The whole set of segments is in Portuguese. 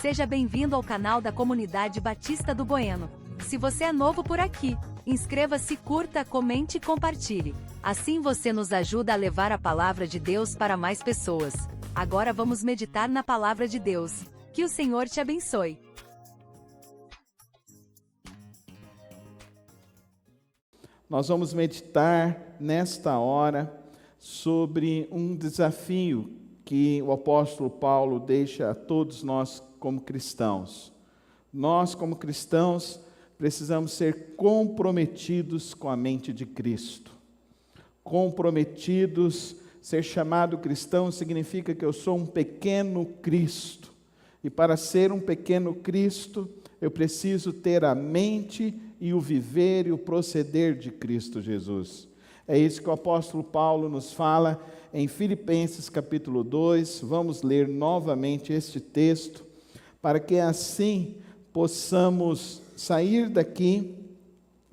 Seja bem-vindo ao canal da Comunidade Batista do Bueno. Se você é novo por aqui, inscreva-se, curta, comente e compartilhe. Assim você nos ajuda a levar a palavra de Deus para mais pessoas. Agora vamos meditar na palavra de Deus. Que o Senhor te abençoe. Nós vamos meditar nesta hora sobre um desafio que o apóstolo Paulo deixa a todos nós como cristãos. Nós, como cristãos, precisamos ser comprometidos com a mente de Cristo. Comprometidos, ser chamado cristão significa que eu sou um pequeno Cristo. E para ser um pequeno Cristo, eu preciso ter a mente e o viver e o proceder de Cristo Jesus. É isso que o apóstolo Paulo nos fala em Filipenses capítulo 2. Vamos ler novamente este texto, para que assim possamos sair daqui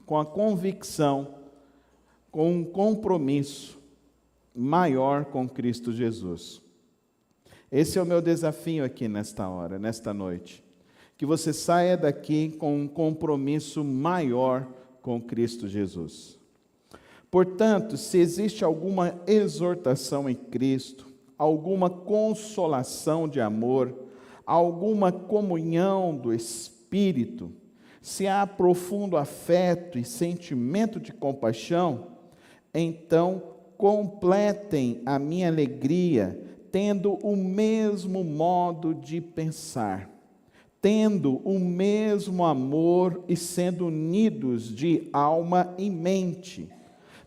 com a convicção, com um compromisso maior com Cristo Jesus. Esse é o meu desafio aqui nesta hora, nesta noite. Que você saia daqui com um compromisso maior com Cristo Jesus. Portanto, se existe alguma exortação em Cristo, alguma consolação de amor, alguma comunhão do Espírito, se há profundo afeto e sentimento de compaixão, então completem a minha alegria, tendo o mesmo modo de pensar, tendo o mesmo amor e sendo unidos de alma e mente.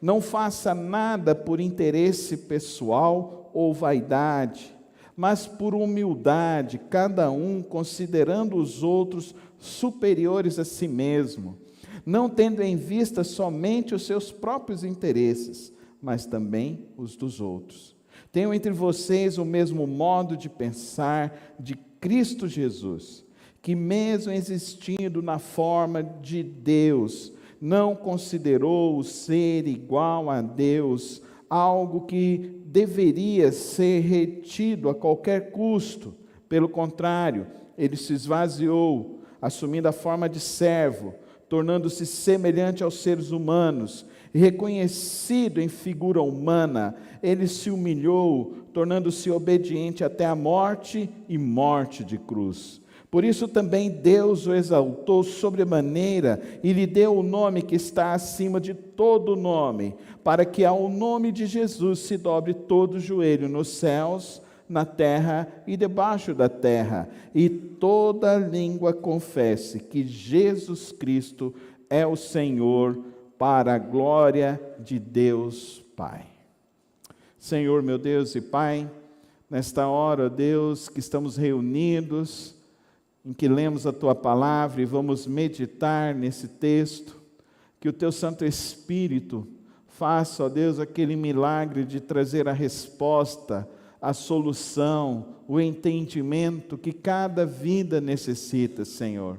Não faça nada por interesse pessoal ou vaidade, mas por humildade, cada um considerando os outros superiores a si mesmo, não tendo em vista somente os seus próprios interesses, mas também os dos outros. Tenham entre vocês o mesmo modo de pensar de Cristo Jesus, que mesmo existindo na forma de Deus, não considerou o ser igual a Deus algo que deveria ser retido a qualquer custo. Pelo contrário, ele se esvaziou, assumindo a forma de servo, tornando-se semelhante aos seres humanos, e reconhecido em figura humana, ele se humilhou, tornando-se obediente até a morte e morte de cruz. Por isso também Deus o exaltou sobremaneira e lhe deu o nome que está acima de todo nome, para que ao nome de Jesus se dobre todo o joelho nos céus, na terra e debaixo da terra, e toda língua confesse que Jesus Cristo é o Senhor, para a glória de Deus Pai. Senhor, meu Deus e Pai, nesta hora, Deus, que estamos reunidos, em que lemos a Tua Palavra e vamos meditar nesse texto, que o Teu Santo Espírito faça, ó Deus, aquele milagre de trazer a resposta, a solução, o entendimento que cada vida necessita, Senhor.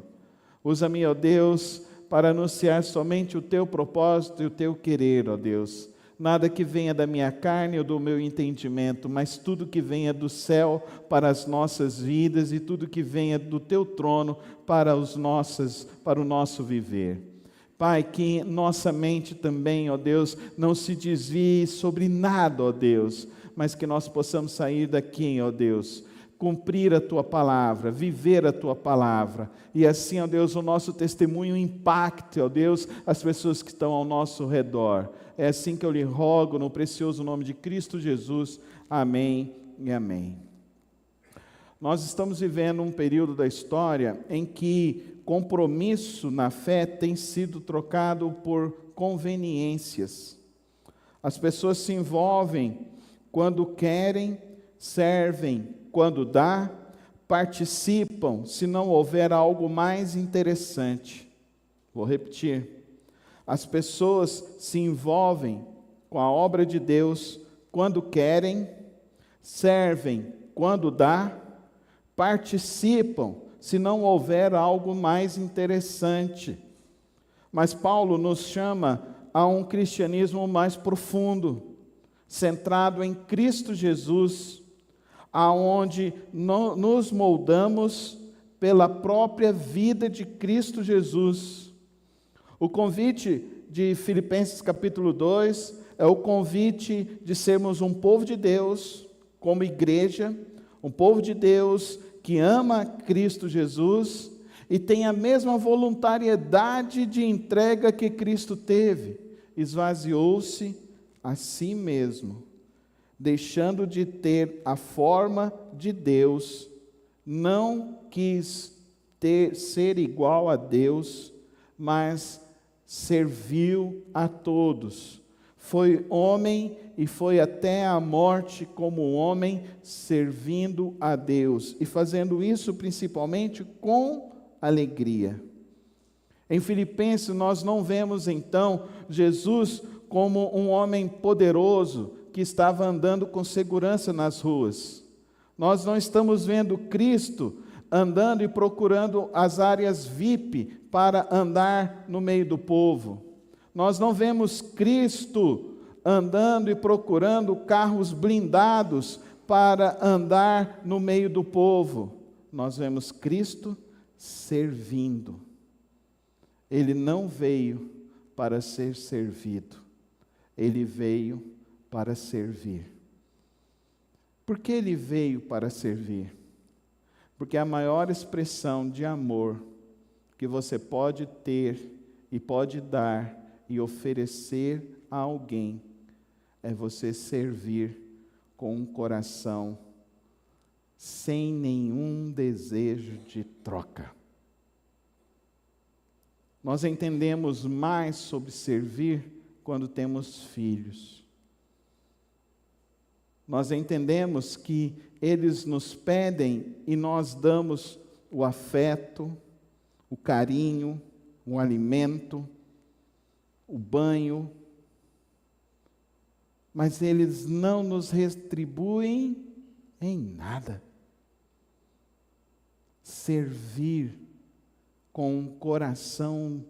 Usa-me, ó Deus, para anunciar somente o Teu propósito e o Teu querer, ó Deus. Nada que venha da minha carne ou do meu entendimento, mas tudo que venha do céu para as nossas vidas e tudo que venha do Teu trono para o nosso viver. Pai, que nossa mente também, ó Deus, não se desvie sobre nada, ó Deus, mas que nós possamos sair daqui, ó Deus, cumprir a Tua palavra, viver a Tua palavra, e assim, ó Deus, o nosso testemunho impacte, ó Deus, as pessoas que estão ao nosso redor. É assim que eu lhe rogo, no precioso nome de Cristo Jesus. Amém e amém. Nós estamos vivendo um período da história em que compromisso na fé tem sido trocado por conveniências. As pessoas se envolvem quando querem, servem quando dá, participam se não houver algo mais interessante. Vou repetir. As pessoas se envolvem com a obra de Deus quando querem, servem quando dá, participam se não houver algo mais interessante. Mas Paulo nos chama a um cristianismo mais profundo, centrado em Cristo Jesus, aonde nos moldamos pela própria vida de Cristo Jesus. O convite de Filipenses capítulo 2 é o convite de sermos um povo de Deus, como igreja, um povo de Deus que ama Cristo Jesus e tem a mesma voluntariedade de entrega que Cristo teve. Esvaziou-se a si mesmo, deixando de ter a forma de Deus, não quis ser igual a Deus, mas serviu a todos. Foi homem e foi até a morte como homem, servindo a Deus e fazendo isso principalmente com alegria. Em Filipenses nós não vemos então Jesus como um homem poderoso que estava andando com segurança nas ruas. Nós não estamos vendo Cristo andando e procurando as áreas VIP para andar no meio do povo. Nós não vemos Cristo andando e procurando carros blindados para andar no meio do povo. Nós vemos Cristo servindo. Ele não veio para ser servido, ele veio para servir. Por que ele veio para servir? Porque a maior expressão de amor que você pode ter e pode dar e oferecer a alguém é você servir com um coração sem nenhum desejo de troca. Nós entendemos mais sobre servir quando temos filhos. Nós entendemos que eles nos pedem e nós damos o afeto, o carinho, o alimento, o banho, mas eles não nos retribuem em nada. Servir com um coração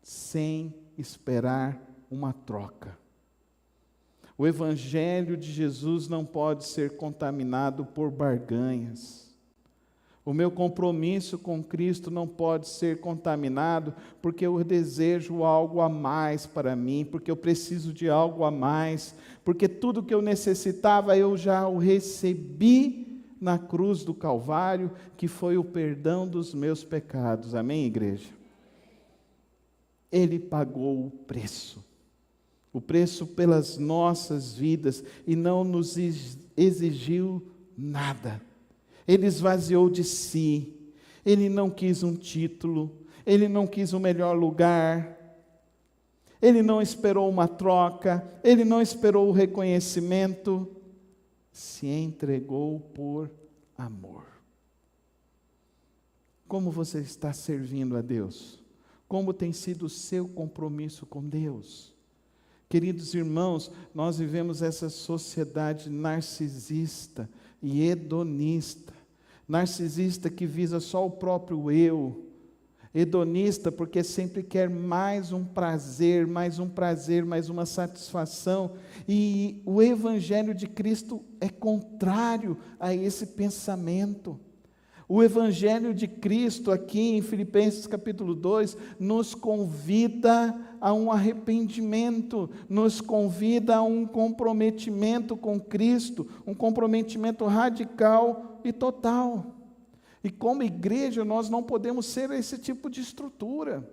sem esperar uma troca. O Evangelho de Jesus não pode ser contaminado por barganhas. O meu compromisso com Cristo não pode ser contaminado porque eu desejo algo a mais para mim, porque eu preciso de algo a mais, porque tudo que eu necessitava eu já o recebi na cruz do Calvário, que foi o perdão dos meus pecados. Amém, igreja? Ele pagou o preço pelas nossas vidas e não nos exigiu nada. Ele esvaziou de si, ele não quis um título, ele não quis o melhor lugar, ele não esperou uma troca, ele não esperou o reconhecimento, se entregou por amor. Como você está servindo a Deus? Como tem sido o seu compromisso com Deus? Queridos irmãos, nós vivemos essa sociedade narcisista e hedonista. Narcisista que visa só o próprio eu. Hedonista porque sempre quer mais um prazer, mais uma satisfação. E o Evangelho de Cristo é contrário a esse pensamento. O Evangelho de Cristo aqui em Filipenses capítulo 2 nos convida a um arrependimento, nos convida a um comprometimento com Cristo, um comprometimento radical e total. E como igreja nós não podemos ser esse tipo de estrutura,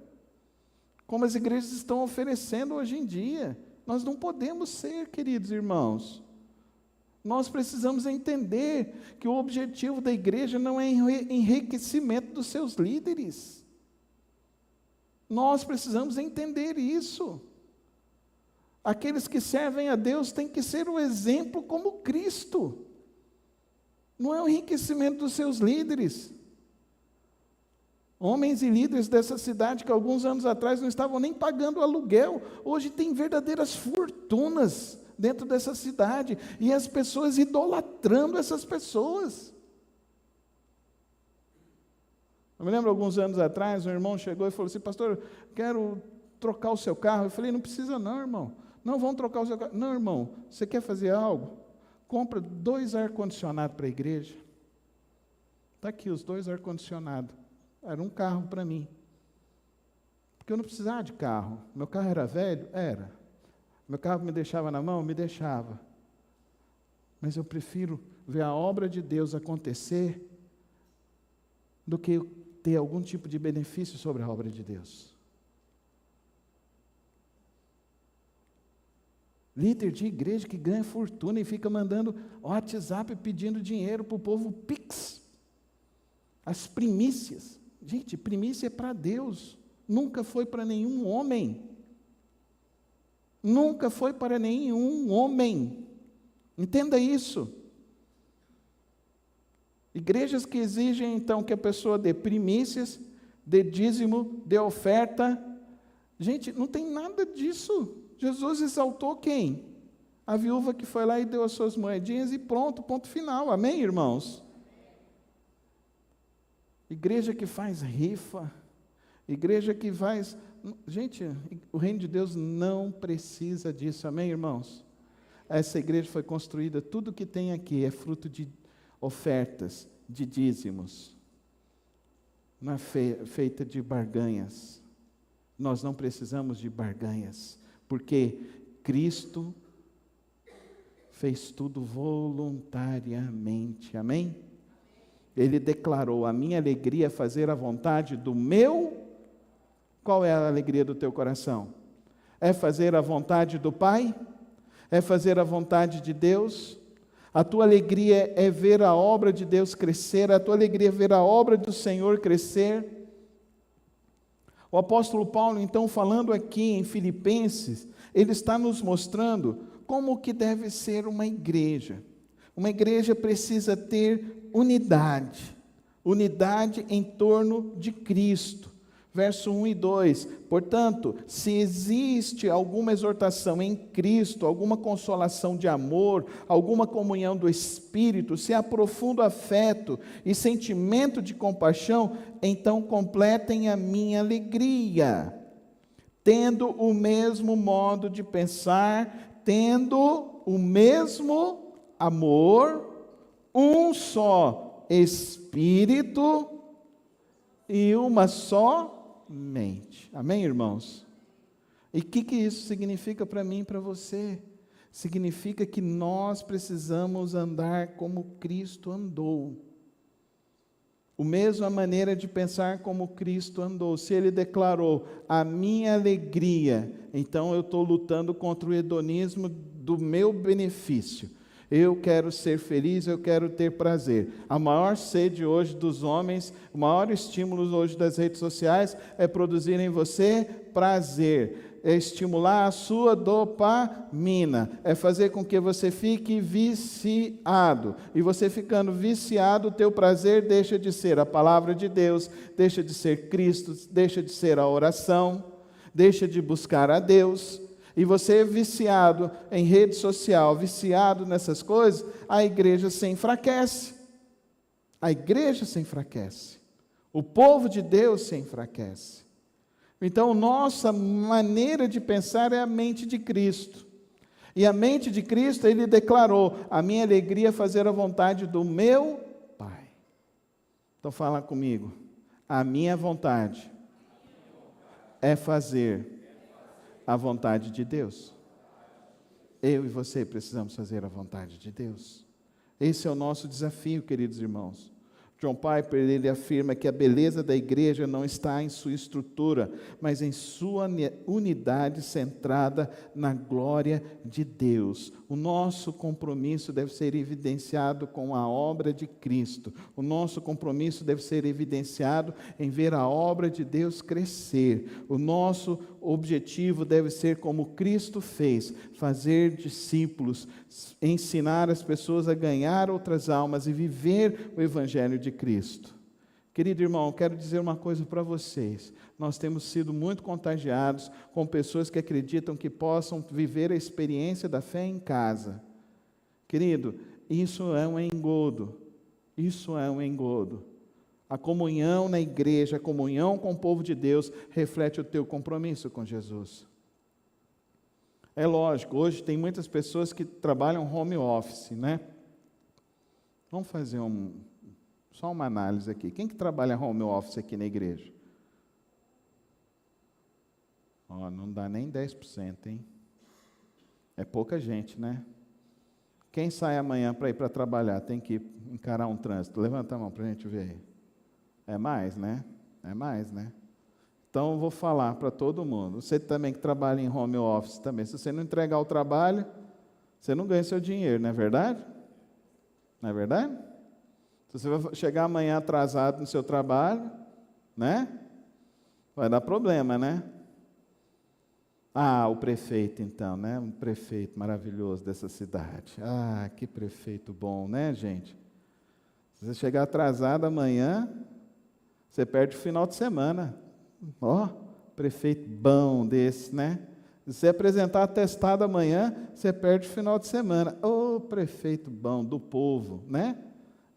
como as igrejas estão oferecendo hoje em dia. Nós não podemos ser, queridos irmãos. Nós precisamos entender que o objetivo da igreja não é enriquecimento dos seus líderes. Nós precisamos entender isso. Aqueles que servem a Deus têm que ser o exemplo como Cristo. Não é o enriquecimento dos seus líderes. Homens e líderes dessa cidade que alguns anos atrás não estavam nem pagando aluguel, hoje têm verdadeiras fortunas dentro dessa cidade, e as pessoas idolatrando essas pessoas. Eu me lembro alguns anos atrás, um irmão chegou e falou assim: pastor, quero trocar o seu carro. Eu falei: não precisa não, irmão. Não, vamos trocar o seu carro. Não, irmão, você quer fazer algo? Compra 2 ar-condicionados para a igreja. Está aqui os 2 ar-condicionados. Era um carro para mim. Porque eu não precisava de carro. Meu carro era velho? Era. Meu carro me deixava na mão? Me deixava. Mas eu prefiro ver a obra de Deus acontecer do que ter algum tipo de benefício sobre a obra de Deus. Líder de igreja que ganha fortuna e fica mandando WhatsApp pedindo dinheiro para o povo Pix. As primícias. Gente, primícia é para Deus. Nunca foi para nenhum homem. Nunca foi para nenhum homem. Entenda isso. Igrejas que exigem, então, que a pessoa dê primícias, dê dízimo, dê oferta. Gente, não tem nada disso. Jesus exaltou quem? A viúva que foi lá e deu as suas moedinhas e pronto, ponto final. Amém, irmãos? Igreja que faz rifa, igreja que faz... Gente, o reino de Deus não precisa disso. Amém, irmãos? Essa igreja foi construída, tudo que tem aqui é fruto de ofertas, de dízimos. Não é feita de barganhas. Nós não precisamos de barganhas, porque Cristo fez tudo voluntariamente. Amém? Ele declarou: a minha alegria é fazer a vontade do meu... Qual é a alegria do teu coração? É fazer a vontade do Pai? É fazer a vontade de Deus? A tua alegria é ver a obra de Deus crescer? A tua alegria é ver a obra do Senhor crescer? O apóstolo Paulo, então, falando aqui em Filipenses, ele está nos mostrando como que deve ser uma igreja. Uma igreja precisa ter unidade. Unidade em torno de Cristo. Verso 1 e 2, portanto, se existe alguma exortação em Cristo, alguma consolação de amor, alguma comunhão do Espírito, se há profundo afeto e sentimento de compaixão, então completem a minha alegria, tendo o mesmo modo de pensar, tendo o mesmo amor, um só Espírito e uma só mente. Amém, irmãos? E o que isso significa para mim e para você? Significa que nós precisamos andar como Cristo andou. A mesma maneira de pensar como Cristo andou. Se Ele declarou a minha alegria, então eu estou lutando contra o hedonismo do meu benefício. Eu quero ser feliz, eu quero ter prazer. A maior sede hoje dos homens, o maior estímulo hoje das redes sociais é produzir em você prazer, é estimular a sua dopamina, é fazer com que você fique viciado. E você ficando viciado, o teu prazer deixa de ser a palavra de Deus, deixa de ser Cristo, deixa de ser a oração, deixa de buscar a Deus. E você é viciado em rede social, viciado nessas coisas, a igreja se enfraquece. A igreja se enfraquece. O povo de Deus se enfraquece. Então, nossa maneira de pensar é a mente de Cristo. E a mente de Cristo, Ele declarou: a minha alegria é fazer a vontade do meu Pai. Então, fala comigo. A minha vontade é fazer a vontade de Deus. Eu e você precisamos fazer a vontade de Deus. Esse é o nosso desafio, queridos irmãos. John Piper, ele afirma que a beleza da igreja não está em sua estrutura, mas em sua unidade centrada na glória de Deus. O nosso compromisso deve ser evidenciado com a obra de Cristo. O nosso compromisso deve ser evidenciado em ver a obra de Deus crescer. O nosso objetivo deve ser como Cristo fez, fazer discípulos, ensinar as pessoas a ganhar outras almas e viver o Evangelho de Cristo. Querido irmão, quero dizer uma coisa para vocês. Nós temos sido muito contagiados com pessoas que acreditam que possam viver a experiência da fé em casa. Querido, isso é um engodo. Isso é um engodo. A comunhão na igreja, a comunhão com o povo de Deus, reflete o teu compromisso com Jesus. É lógico, hoje tem muitas pessoas que trabalham home office, né? Vamos fazer um Só uma análise aqui. Quem que trabalha home office aqui na igreja? Não dá nem 10%, hein? É pouca gente, né? Quem sai amanhã para ir para trabalhar tem que encarar um trânsito? Levanta a mão para a gente ver aí. É mais, né? É mais, né? Então, eu vou falar para todo mundo. Você também que trabalha em home office também. Se você não entregar o trabalho, você não ganha seu dinheiro, não é verdade? Não é verdade? Se você vai chegar amanhã atrasado no seu trabalho, né? Vai dar problema, né? O prefeito então, né? Um prefeito maravilhoso dessa cidade. Que prefeito bom, né, gente? Se você chegar atrasado amanhã, você perde o final de semana. Prefeito bom desse, né? Se você apresentar atestado amanhã, você perde o final de semana. Prefeito bom do povo, né?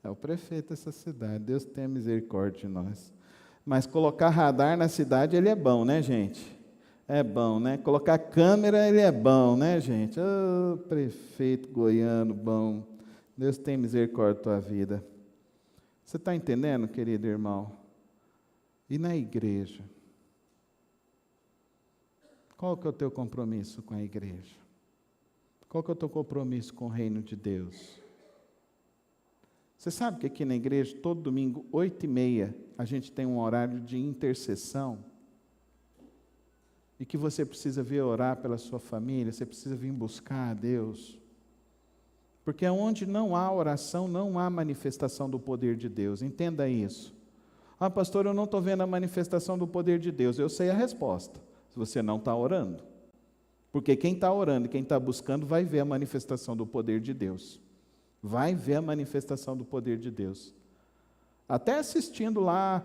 É o prefeito dessa cidade. Deus tenha misericórdia de nós. Mas colocar radar na cidade, ele é bom, né, gente? É bom, né? Colocar câmera, ele é bom, né, gente? Prefeito goiano, bom. Deus tenha misericórdia da tua vida. Você está entendendo, querido irmão? E na igreja? Qual que é o teu compromisso com a igreja? Qual que é o teu compromisso com o reino de Deus? Você sabe que aqui na igreja, todo domingo, 8h30, a gente tem um horário de intercessão? E que você precisa vir orar pela sua família, você precisa vir buscar a Deus. Porque onde não há oração, não há manifestação do poder de Deus. Entenda isso. Pastor, eu não estou vendo a manifestação do poder de Deus. Eu sei a resposta, se você não está orando. Porque quem está orando e quem está buscando vai ver a manifestação do poder de Deus. Vai ver a manifestação do poder de Deus. Até assistindo lá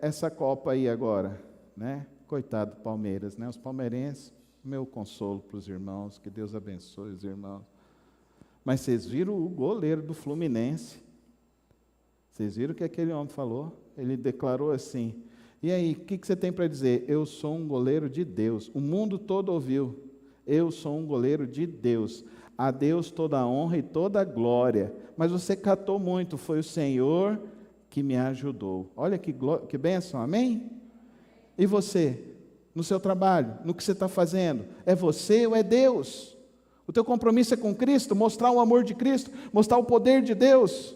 essa Copa aí agora, né? Coitado do Palmeiras, né? Os palmeirenses, meu consolo para os irmãos, que Deus abençoe os irmãos. Mas vocês viram o goleiro do Fluminense? Vocês viram o que aquele homem falou? Ele declarou assim: e aí, o que você tem para dizer? Eu sou um goleiro de Deus. O mundo todo ouviu. Eu sou um goleiro de Deus. A Deus toda a honra e toda a glória. Mas você catou muito, foi o Senhor que me ajudou. Olha que bênção, amém? E você, no seu trabalho, no que você está fazendo, é você ou é Deus? O teu compromisso é com Cristo, mostrar o amor de Cristo, mostrar o poder de Deus.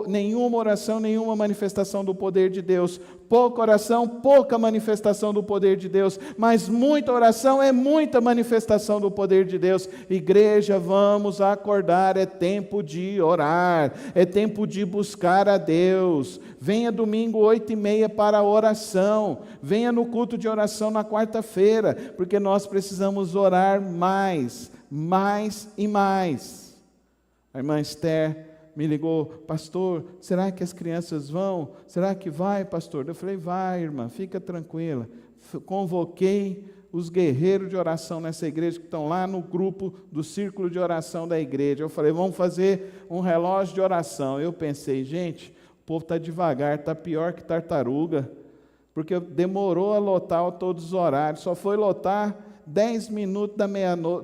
Nenhuma oração, nenhuma manifestação do poder de Deus. Pouca oração, pouca manifestação do poder de Deus. Mas muita oração é muita manifestação do poder de Deus. Igreja, vamos acordar, é tempo de orar, é tempo de buscar a Deus. Venha domingo 8h30 para a oração. Venha no culto de oração na quarta-feira, porque nós precisamos orar mais e mais. A irmã Esther me ligou: pastor, será que as crianças vão? Será que vai, pastor? Eu falei: vai, irmã, fica tranquila. Convoquei os guerreiros de oração nessa igreja, que estão lá no grupo do círculo de oração da igreja. Eu falei: vamos fazer um relógio de oração. Eu pensei: gente, o povo está devagar, está pior que tartaruga, porque demorou a lotar todos os horários, só foi lotar 10 minutos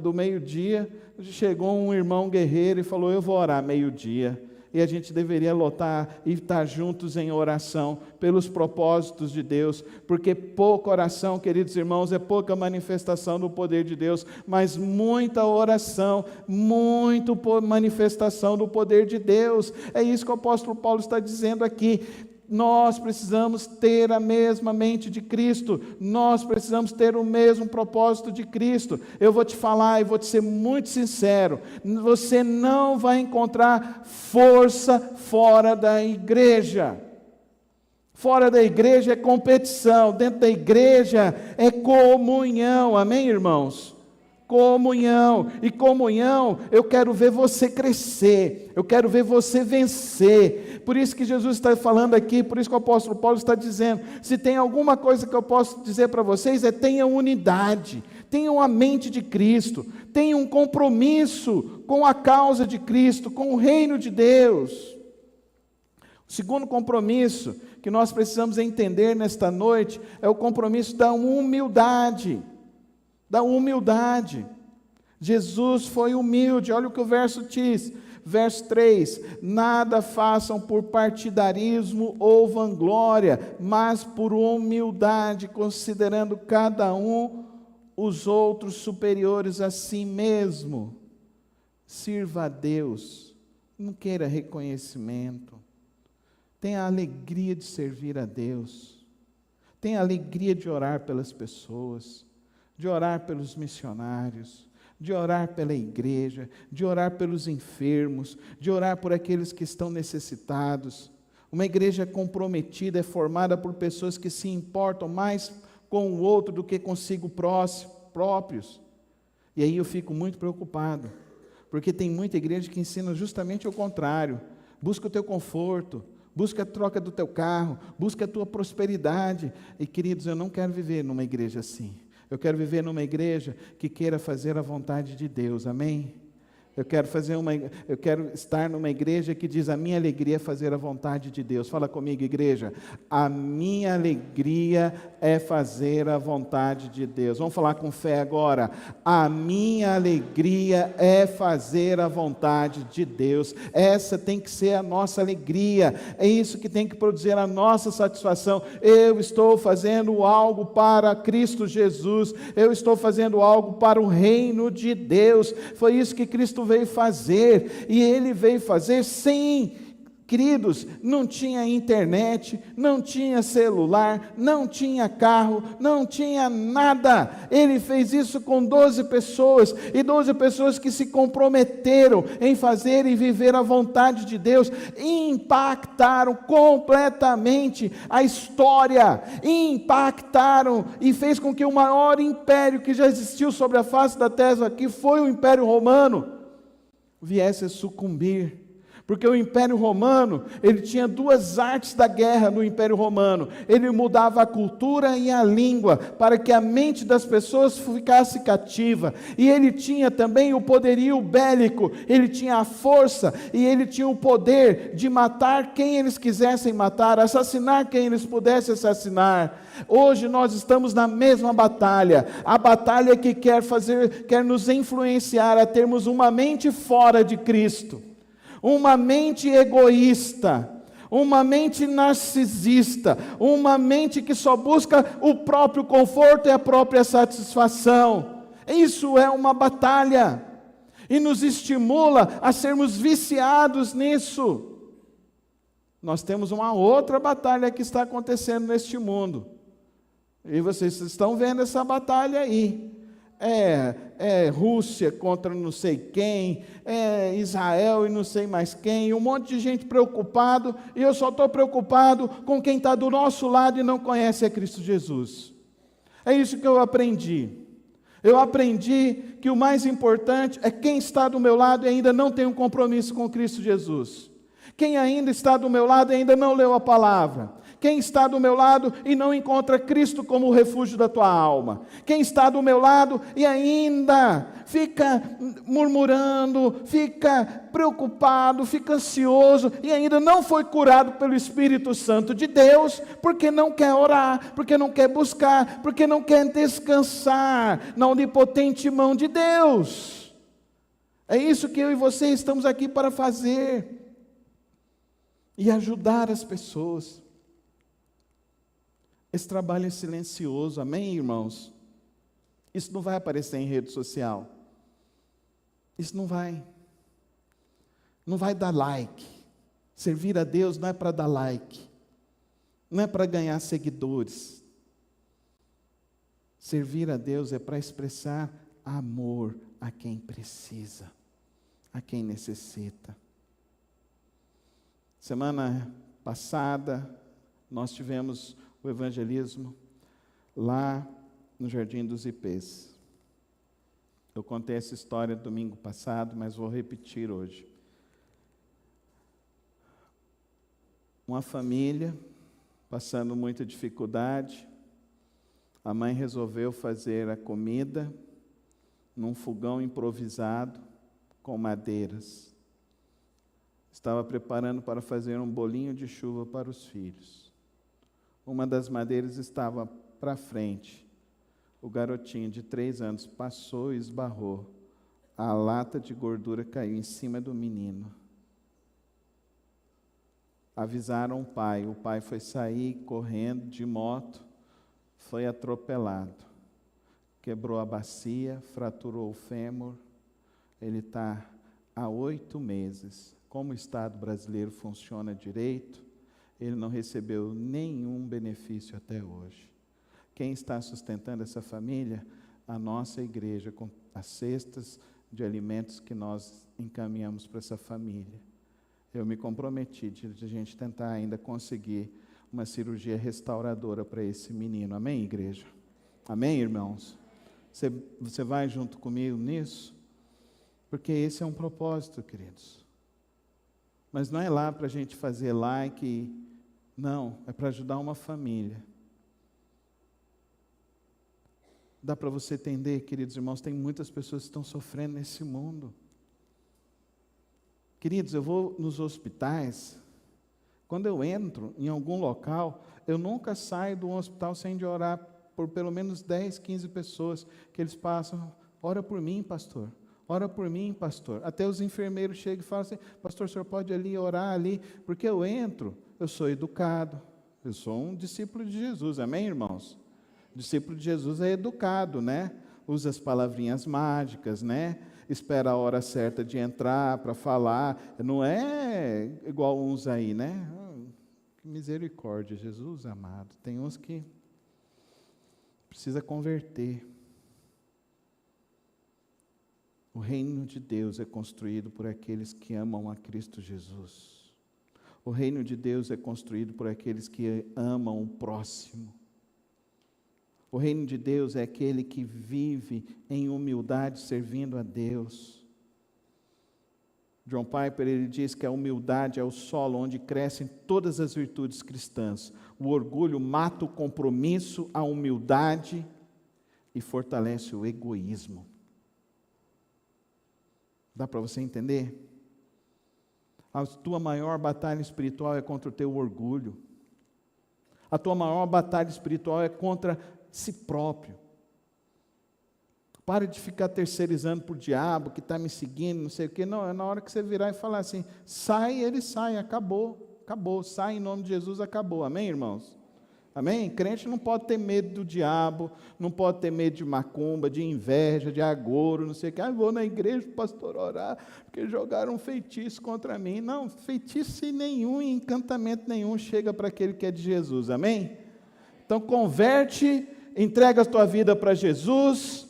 do meio-dia. Chegou um irmão guerreiro e falou: eu vou orar meio-dia. E a gente deveria lotar e estar juntos em oração pelos propósitos de Deus, porque pouca oração, queridos irmãos, é pouca manifestação do poder de Deus, mas muita oração, muito manifestação do poder de Deus. É isso que o apóstolo Paulo está dizendo aqui. Nós precisamos ter a mesma mente de Cristo, nós precisamos ter o mesmo propósito de Cristo. Eu vou te falar e vou te ser muito sincero: você não vai encontrar força fora da igreja. Fora da igreja é competição, dentro da igreja é comunhão, amém, irmãos? Comunhão, e comunhão, eu quero ver você crescer, eu quero ver você vencer. Por isso que Jesus está falando aqui, por isso que o apóstolo Paulo está dizendo: se tem alguma coisa que eu posso dizer para vocês, tenham unidade, tenham a mente de Cristo, tenham um compromisso com a causa de Cristo, com o reino de Deus. O segundo compromisso que nós precisamos entender nesta noite é o compromisso da humildade. Da humildade. Jesus foi humilde. Olha o que o verso diz: Verso 3: nada façam por partidarismo ou vanglória, mas por humildade, considerando cada um os outros superiores a si mesmo. Sirva a Deus, não queira reconhecimento. Tenha a alegria de servir a Deus. Tenha a alegria de orar pelas pessoas, de orar pelos missionários, de orar pela igreja, de orar pelos enfermos, de orar por aqueles que estão necessitados. Uma igreja comprometida é formada por pessoas que se importam mais com o outro do que consigo próprios. E aí eu fico muito preocupado, porque tem muita igreja que ensina justamente o contrário. Busca o teu conforto, busca a troca do teu carro, busca a tua prosperidade. E queridos, eu não quero viver numa igreja assim. Eu quero viver numa igreja que queira fazer a vontade de Deus, amém? Eu quero estar numa igreja que diz: a minha alegria é fazer a vontade de Deus. Fala comigo, igreja. A minha alegria é fazer a vontade de Deus. Vamos falar com fé agora. A minha alegria é fazer a vontade de Deus. Essa tem que ser a nossa alegria. É isso que tem que produzir a nossa satisfação. Eu estou fazendo algo para Cristo Jesus. Eu estou fazendo algo para o reino de Deus. Foi isso que Cristo veio fazer, e Ele veio fazer sem, queridos, não tinha internet, não tinha celular, não tinha carro, não tinha nada. Ele fez isso com 12 pessoas, e 12 pessoas que se comprometeram em fazer e viver a vontade de Deus, impactaram completamente a história, impactaram e fez com que o maior império que já existiu sobre a face da terra, que foi o Império Romano, viesse a sucumbir. Porque o Império Romano, ele tinha duas artes da guerra no Império Romano. Ele mudava a cultura e a língua, para que a mente das pessoas ficasse cativa. E ele tinha também o poderio bélico, ele tinha a força, e ele tinha o poder de matar quem eles quisessem matar, assassinar quem eles pudessem assassinar. Hoje nós estamos na mesma batalha, a batalha que quer nos influenciar a termos uma mente fora de Cristo. Uma mente egoísta, uma mente narcisista, uma mente que só busca o próprio conforto e a própria satisfação. Isso é uma batalha, e nos estimula a sermos viciados nisso. Nós temos uma outra batalha que está acontecendo neste mundo, e vocês estão vendo essa batalha aí. É Rússia contra não sei quem, é Israel e não sei mais quem, um monte de gente preocupado, e eu só estou preocupado com quem está do nosso lado e não conhece a Cristo Jesus. É isso que eu aprendi. Eu aprendi que o mais importante é quem está do meu lado e ainda não tem um compromisso com Cristo Jesus. Quem ainda está do meu lado e ainda não leu a palavra. Quem está do meu lado e não encontra Cristo como o refúgio da tua alma. Quem está do meu lado e ainda fica murmurando, fica preocupado, fica ansioso e ainda não foi curado pelo Espírito Santo de Deus, porque não quer orar, porque não quer buscar, porque não quer descansar na onipotente mão de Deus. É isso que eu e você estamos aqui para fazer, e ajudar as pessoas. Esse trabalho é silencioso, amém, irmãos? Isso não vai aparecer em rede social. Isso não vai. Não vai dar like. Servir a Deus não é para dar like. Não é para ganhar seguidores. Servir a Deus é para expressar amor a quem precisa, a quem necessita. Semana passada, nós tivemos o evangelismo lá no Jardim dos Ipês. Eu contei essa história domingo passado, mas vou repetir hoje. Uma família passando muita dificuldade, a mãe resolveu fazer a comida num fogão improvisado com madeiras. Estava preparando para fazer um bolinho de chuva para os filhos. Uma das madeiras estava para frente. O garotinho de 3 anos passou e esbarrou. a lata de gordura caiu em cima do menino. Avisaram o pai foi sair correndo de moto, foi atropelado, quebrou a bacia, fraturou o fêmur, ele está há 8 meses. Como o Estado brasileiro funciona direito, ele não recebeu nenhum benefício até hoje. Quem está sustentando essa família? A nossa igreja, com as cestas de alimentos que nós encaminhamos para essa família. Eu me comprometi de a gente tentar ainda conseguir uma cirurgia restauradora para esse menino. Amém, igreja? Amém, irmãos? Você vai junto comigo nisso? Porque esse é um propósito, queridos. Mas não é lá para a gente fazer like, não, é para ajudar uma família. Dá para você entender, queridos irmãos, tem muitas pessoas que estão sofrendo nesse mundo. Queridos, eu vou nos hospitais, quando eu entro em algum local, eu nunca saio do hospital sem de orar por pelo menos 10, 15 pessoas, que eles passam, ora por mim, pastor, ora por mim, pastor. Até os enfermeiros chegam e falam assim, pastor, o senhor pode ali orar ali, porque eu entro, eu sou educado, eu sou um discípulo de Jesus, amém, irmãos? Discípulo de Jesus é educado, né? Usa as palavrinhas mágicas, né? Espera a hora certa de entrar para falar. Não é igual uns aí, né? Que misericórdia, Jesus amado. Tem uns que precisa converter. O reino de Deus é construído por aqueles que amam a Cristo Jesus. O reino de Deus é construído por aqueles que amam o próximo. O reino de Deus é aquele que vive em humildade servindo a Deus. John Piper, ele diz que a humildade é o solo onde crescem todas as virtudes cristãs. O orgulho mata o compromisso, a humildade e fortalece o egoísmo. Dá para você entender? A tua maior batalha espiritual é contra o teu orgulho. A tua maior batalha espiritual é contra si próprio. Pare de ficar terceirizando para o diabo que está me seguindo, não sei o quê. Não, é na hora que você virar e falar assim, sai, ele sai, acabou, sai em nome de Jesus, acabou. Amém, irmãos? Amém? Crente não pode ter medo do diabo, não pode ter medo de macumba, de inveja, de agouro, não sei o quê. Vou na igreja, pastor, orar, porque jogaram um feitiço contra mim. Não, feitiço nenhum e encantamento nenhum chega para aquele que é de Jesus. Amém? Então converte, entrega a tua vida para Jesus,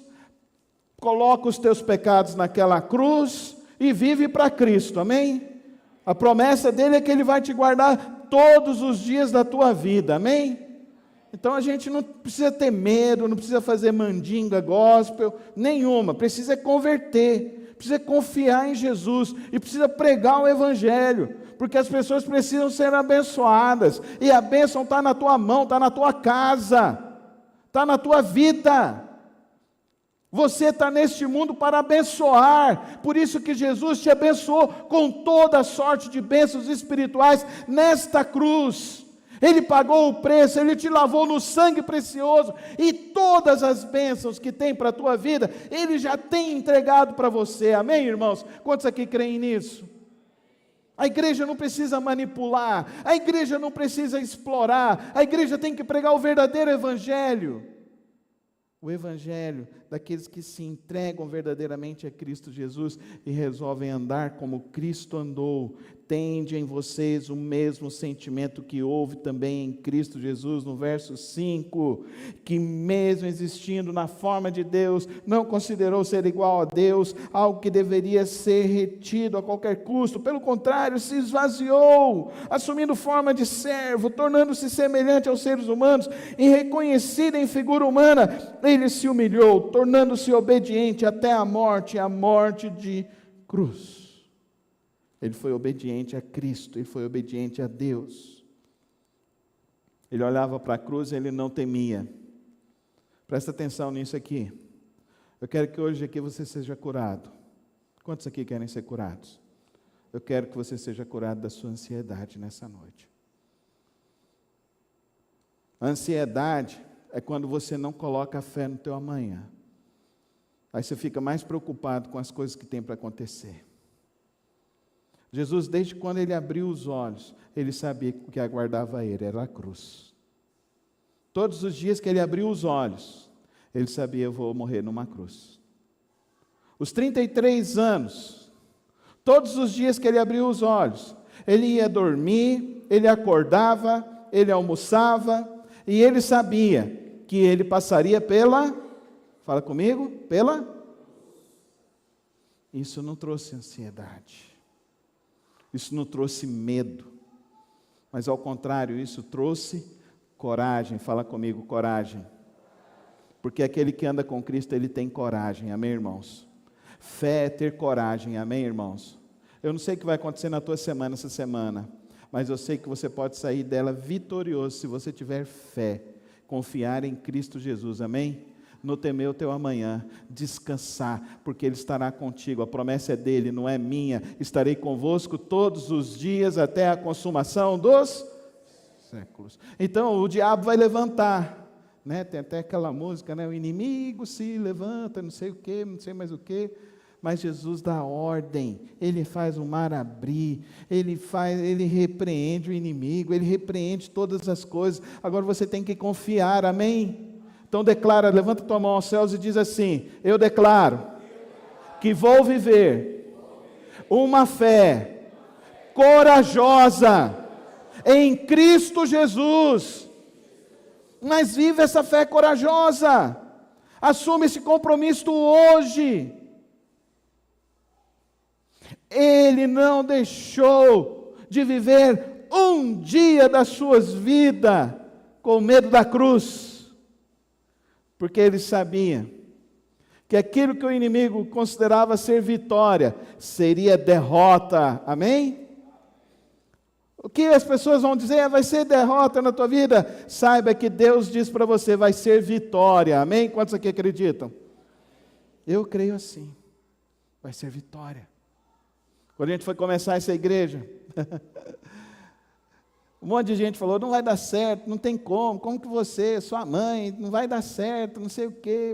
coloca os teus pecados naquela cruz e vive para Cristo, amém? A promessa dele é que ele vai te guardar todos os dias da tua vida, amém? Então a gente não precisa ter medo, não precisa fazer mandinga gospel, nenhuma, precisa converter, precisa confiar em Jesus e precisa pregar o evangelho, porque as pessoas precisam ser abençoadas, e a bênção está na tua mão, está na tua casa, está na tua vida. Você está neste mundo para abençoar, por isso que Jesus te abençoou com toda a sorte de bênçãos espirituais nesta cruz. Ele pagou o preço, Ele te lavou no sangue precioso, e todas as bênçãos que tem para a tua vida, Ele já tem entregado para você, amém, irmãos? Quantos aqui creem nisso? A igreja não precisa manipular, a igreja não precisa explorar, a igreja tem que pregar o verdadeiro evangelho. O evangelho daqueles que se entregam verdadeiramente a Cristo Jesus e resolvem andar como Cristo andou. Tende em vocês o mesmo sentimento que houve também em Cristo Jesus, no verso 5, que mesmo existindo na forma de Deus, não considerou ser igual a Deus, algo que deveria ser retido a qualquer custo. Pelo contrário, se esvaziou, assumindo forma de servo, tornando-se semelhante aos seres humanos, e reconhecido em figura humana, ele se humilhou, tornando-se obediente até a morte de cruz. Ele foi obediente a Cristo, ele foi obediente a Deus. Ele olhava para a cruz e ele não temia. Presta atenção nisso aqui. Eu quero que hoje aqui você seja curado. Quantos aqui querem ser curados? Eu quero que você seja curado da sua ansiedade nessa noite. A ansiedade é quando você não coloca a fé no teu amanhã. Aí você fica mais preocupado com as coisas que tem para acontecer. Jesus, desde quando ele abriu os olhos, ele sabia que o que aguardava ele era a cruz. Todos os dias que ele abriu os olhos, ele sabia: eu vou morrer numa cruz. Os 33 anos, todos os dias que ele abriu os olhos, ele ia dormir, ele acordava, ele almoçava, e ele sabia que ele passaria pela, fala comigo, isso não trouxe ansiedade, isso não trouxe medo, mas ao contrário, isso trouxe coragem. Fala comigo, coragem. Porque aquele que anda com Cristo, ele tem coragem, amém, irmãos? Fé é ter coragem, amém, irmãos? Eu não sei o que vai acontecer na tua semana, essa semana, mas eu sei que você pode sair dela vitorioso, se você tiver fé, confiar em Cristo Jesus, amém? No temer o teu amanhã, descansar, porque Ele estará contigo, a promessa é dEle, não é minha. Estarei convosco todos os dias, até a consumação dos séculos. Então o diabo vai levantar, né? Tem até aquela música, né? O inimigo se levanta, não sei o que, não sei mais o que, mas Jesus dá ordem, Ele faz o mar abrir, Ele repreende o inimigo, Ele repreende todas as coisas. Agora você tem que confiar, amém? Então declara, levanta tua mão aos céus e diz assim: eu declaro que vou viver uma fé corajosa em Cristo Jesus. Mas vive essa fé corajosa, assume esse compromisso hoje. Ele não deixou de viver um dia das suas vidas com medo da cruz, porque ele sabia que aquilo que o inimigo considerava ser vitória, seria derrota, amém? O que as pessoas vão dizer, vai ser derrota na tua vida, saiba que Deus diz para você, vai ser vitória, amém? Quantos aqui acreditam? Eu creio assim, vai ser vitória. Quando a gente foi começar essa igreja, um monte de gente falou, não vai dar certo, não tem como que você, sua mãe, não vai dar certo, não sei o quê,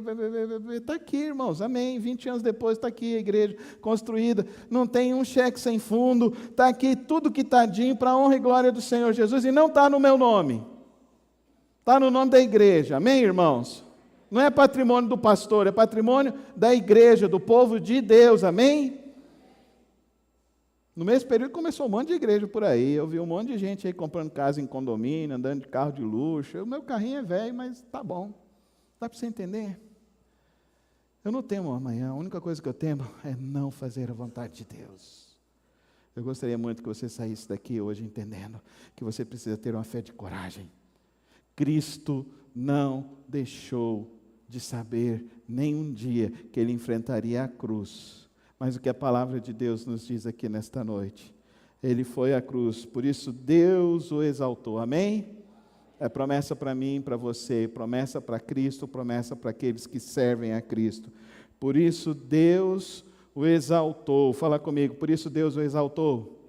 está aqui, irmãos, amém, 20 anos depois está aqui a igreja construída, não tem um cheque sem fundo, está aqui tudo quitadinho para a honra e glória do Senhor Jesus, e não está no meu nome, está no nome da igreja, amém, irmãos? Não é patrimônio do pastor, é patrimônio da igreja, do povo de Deus, amém? No mesmo período começou um monte de igreja por aí, eu vi um monte de gente aí comprando casa em condomínio, andando de carro de luxo. O meu carrinho é velho, mas tá bom. Dá para você entender? Eu não temo amanhã, a única coisa que eu temo é não fazer a vontade de Deus. Eu gostaria muito que você saísse daqui hoje entendendo que você precisa ter uma fé de coragem. Cristo não deixou de saber nenhum dia que Ele enfrentaria a cruz. Mas o que a palavra de Deus nos diz aqui nesta noite, Ele foi à cruz, por isso Deus o exaltou, amém? É promessa para mim, para você, promessa para Cristo, promessa para aqueles que servem a Cristo. Por isso Deus o exaltou, fala comigo, por isso Deus o exaltou.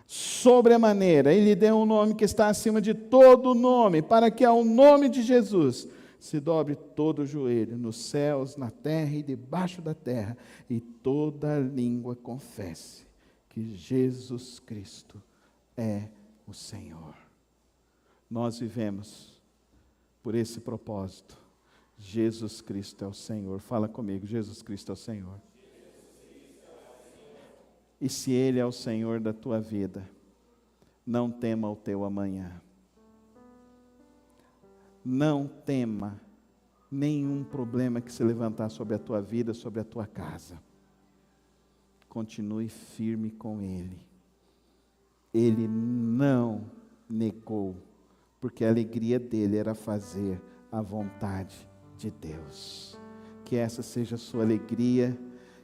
Sobremaneira, Ele deu um nome que está acima de todo nome, para que ao nome de Jesus se dobre todo o joelho, nos céus, na terra e debaixo da terra, e toda língua confesse que Jesus Cristo é o Senhor. Nós vivemos por esse propósito. Jesus Cristo é o Senhor. Fala comigo, Jesus Cristo é o Senhor. E se Ele é o Senhor da tua vida, não tema o teu amanhã. Não tema nenhum problema que se levantar sobre a tua vida, sobre a tua casa. Continue firme com Ele. Ele não negou, porque a alegria dele era fazer a vontade de Deus. Que essa seja a sua alegria,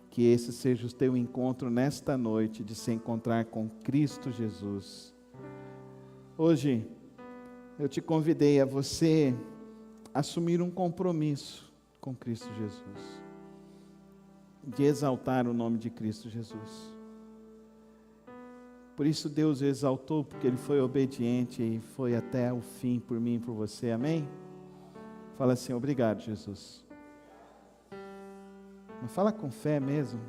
que esse seja o teu encontro nesta noite, de se encontrar com Cristo Jesus. Hoje, eu te convidei a você assumir um compromisso com Cristo Jesus, de exaltar o nome de Cristo Jesus. Por isso Deus o exaltou, porque Ele foi obediente e foi até o fim por mim e por você, amém? Fala assim: obrigado, Jesus. Mas fala com fé mesmo.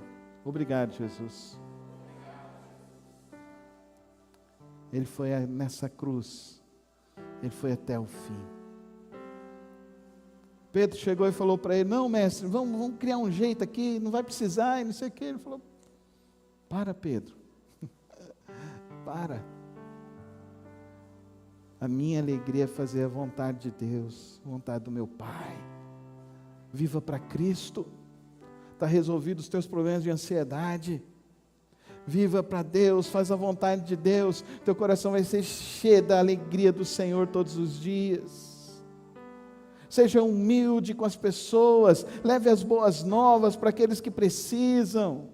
Obrigado, Jesus. Ele foi nessa cruz. Ele foi até o fim. Pedro chegou e falou para ele: não, mestre, vamos criar um jeito aqui, não vai precisar, e não sei o que. Ele falou: para, Pedro. Para. A minha alegria é fazer a vontade de Deus, a vontade do meu Pai. Viva para Cristo. Está resolvido os teus problemas de ansiedade. Viva para Deus, faz a vontade de Deus. Teu coração vai ser cheio da alegria do Senhor todos os dias. Seja humilde com as pessoas. Leve as boas novas para aqueles que precisam.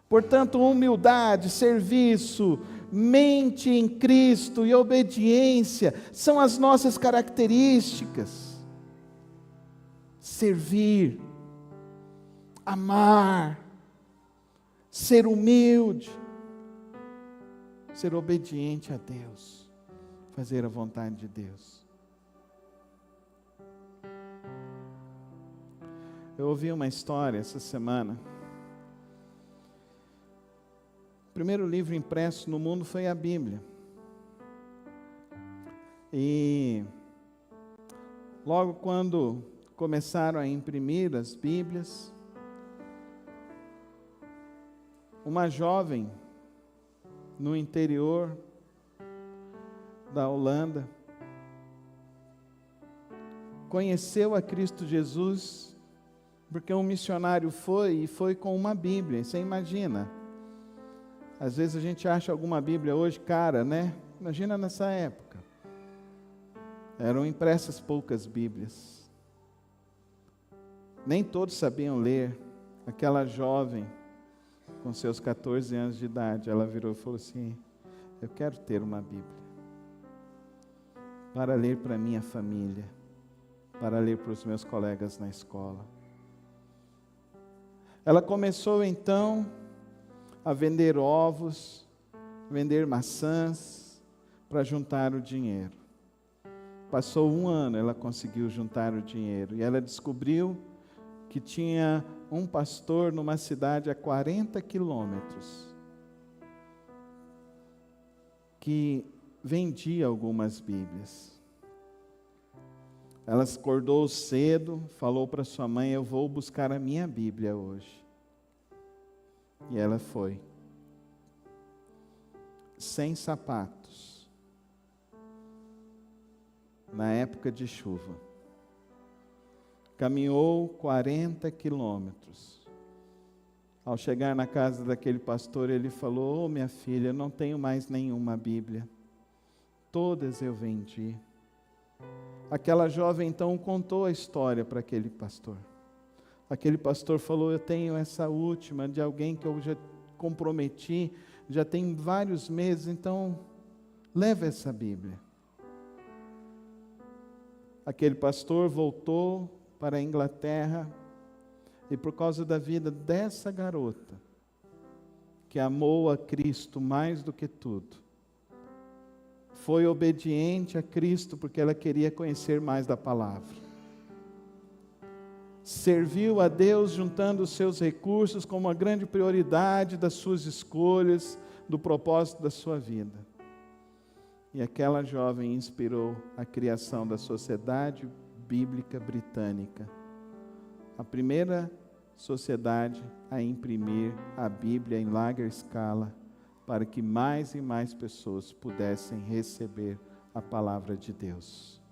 Portanto, humildade, serviço, mente em Cristo e obediência são as nossas características. Servir, amar, ser humilde, ser obediente a Deus, fazer a vontade de Deus. Eu ouvi uma história essa semana. O primeiro livro impresso no mundo foi a Bíblia. E logo quando começaram a imprimir as Bíblias, uma jovem no interior da Holanda conheceu a Cristo Jesus porque um missionário foi com uma Bíblia. Você imagina? Às vezes a gente acha alguma Bíblia hoje cara, né? Imagina nessa época. Eram impressas poucas Bíblias. Nem todos sabiam ler. Aquela jovem, com seus 14 anos de idade, ela virou e falou assim: eu quero ter uma Bíblia para ler para minha família, para ler para os meus colegas na escola. Ela começou então a vender ovos, vender maçãs, para juntar o dinheiro. Passou um ano, ela conseguiu juntar o dinheiro, e ela descobriu que tinha um pastor numa cidade a 40 quilômetros, que vendia algumas Bíblias. Ela acordou cedo, falou para sua mãe: eu vou buscar a minha Bíblia hoje. E ela foi, sem sapatos, na época de chuva. Caminhou 40 quilômetros. Ao chegar na casa daquele pastor, ele falou: minha filha, eu não tenho mais nenhuma Bíblia. Todas eu vendi. Aquela jovem então contou a história para aquele pastor. Aquele pastor falou: eu tenho essa última de alguém que eu já comprometi, já tem vários meses, então leva essa Bíblia. Aquele pastor voltou para a Inglaterra, e por causa da vida dessa garota, que amou a Cristo mais do que tudo, foi obediente a Cristo porque ela queria conhecer mais da palavra. Serviu a Deus juntando os seus recursos como uma grande prioridade das suas escolhas, do propósito da sua vida. E aquela jovem inspirou a criação da Sociedade Bíblica Britânica, a primeira sociedade a imprimir a Bíblia em larga escala, para que mais e mais pessoas pudessem receber a palavra de Deus.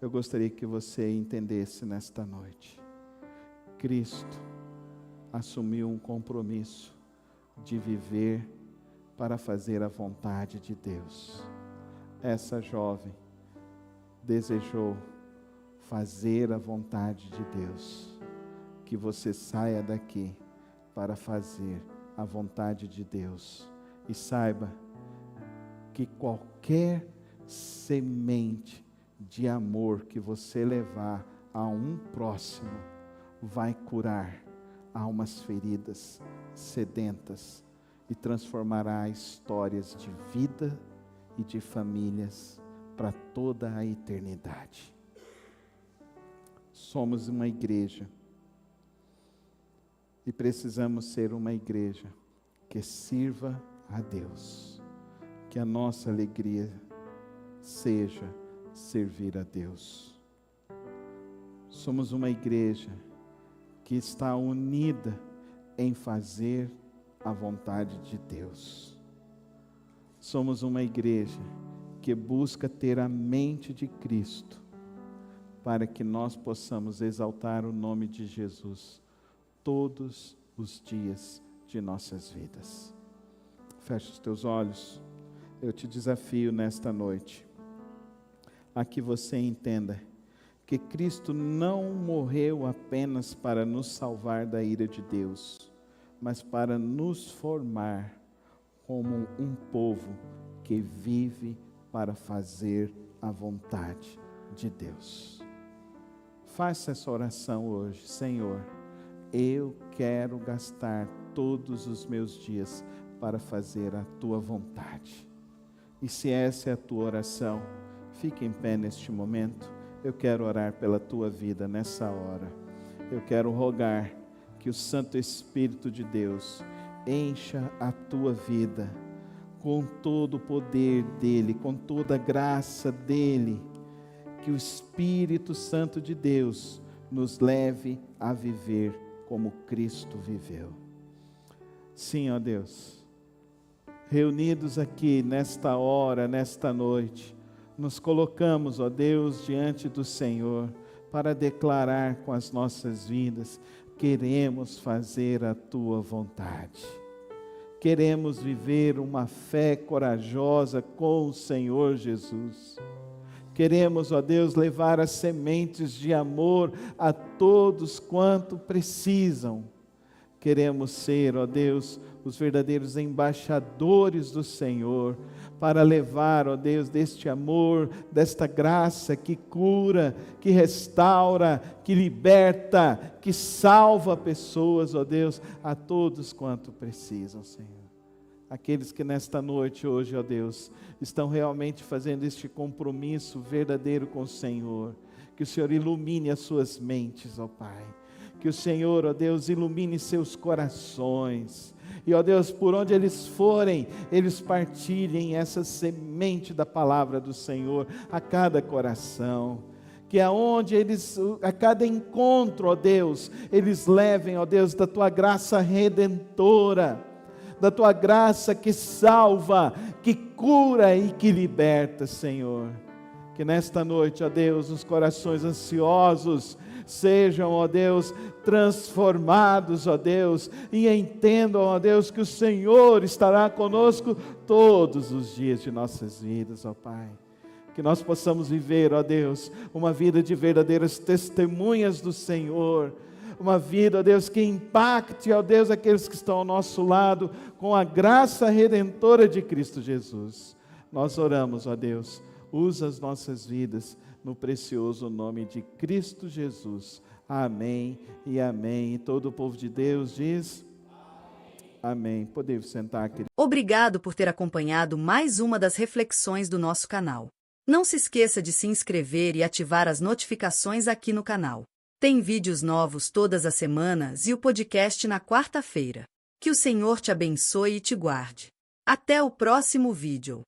Eu gostaria que você entendesse nesta noite: Cristo assumiu um compromisso de viver para fazer a vontade de Deus. Essa jovem desejou fazer a vontade de Deus. Que você saia daqui para fazer a vontade de Deus. E saiba que qualquer semente de amor que você levar a um próximo vai curar almas feridas, sedentas, e transformará histórias de vida e de famílias para toda a eternidade. Somos uma igreja e precisamos ser uma igreja que sirva a Deus, que a nossa alegria seja servir a Deus. Somos uma igreja que está unida em fazer a vontade de Deus. Somos uma igreja que busca ter a mente de Cristo, para que nós possamos exaltar o nome de Jesus todos os dias de nossas vidas. Feche os teus olhos. Eu te desafio nesta noite a que você entenda que Cristo não morreu apenas para nos salvar da ira de Deus, mas para nos formar como um povo que vive para fazer a vontade de Deus. Faça essa oração hoje. Senhor, eu quero gastar todos os meus dias para fazer a tua vontade. E se essa é a tua oração, fique em pé neste momento. Eu quero orar pela tua vida nessa hora. Eu quero rogar que o Santo Espírito de Deus encha a tua vida com todo o poder dEle, com toda a graça dEle. Que o Espírito Santo de Deus nos leve a viver como Cristo viveu. Sim, ó Deus, reunidos aqui nesta hora, nesta noite, nos colocamos, ó Deus, diante do Senhor, para declarar com as nossas vidas: queremos fazer a tua vontade. Queremos viver uma fé corajosa com o Senhor Jesus. Queremos, ó Deus, levar as sementes de amor a todos quanto precisam. Queremos ser, ó Deus, os verdadeiros embaixadores do Senhor, para levar, ó Deus, deste amor, desta graça que cura, que restaura, que liberta, que salva pessoas, ó Deus, a todos quanto precisam, Senhor. Aqueles que nesta noite, hoje, ó Deus, estão realmente fazendo este compromisso verdadeiro com o Senhor, que o Senhor ilumine as suas mentes, ó Pai. Que o Senhor, ó Deus, ilumine seus corações. E, ó Deus, por onde eles forem, eles partilhem essa semente da palavra do Senhor a cada coração. Que aonde eles, a cada encontro, ó Deus, eles levem, ó Deus, da tua graça redentora, da tua graça que salva, que cura e que liberta, Senhor. Que nesta noite, ó Deus, os corações ansiosos sejam, ó Deus, transformados, ó Deus, e entendam, ó Deus, que o Senhor estará conosco todos os dias de nossas vidas, ó Pai. Que nós possamos viver, ó Deus, uma vida de verdadeiras testemunhas do Senhor, uma vida, ó Deus, que impacte, ó Deus, aqueles que estão ao nosso lado, com a graça redentora de Cristo Jesus. Nós oramos, ó Deus, usa as nossas vidas no precioso nome de Cristo Jesus. Amém e amém. E todo o povo de Deus diz amém. Podemos sentar, querido. Obrigado por ter acompanhado mais uma das reflexões do nosso canal. Não se esqueça de se inscrever e ativar as notificações aqui no canal. Tem vídeos novos todas as semanas e o podcast na quarta-feira. Que o Senhor te abençoe e te guarde. Até o próximo vídeo.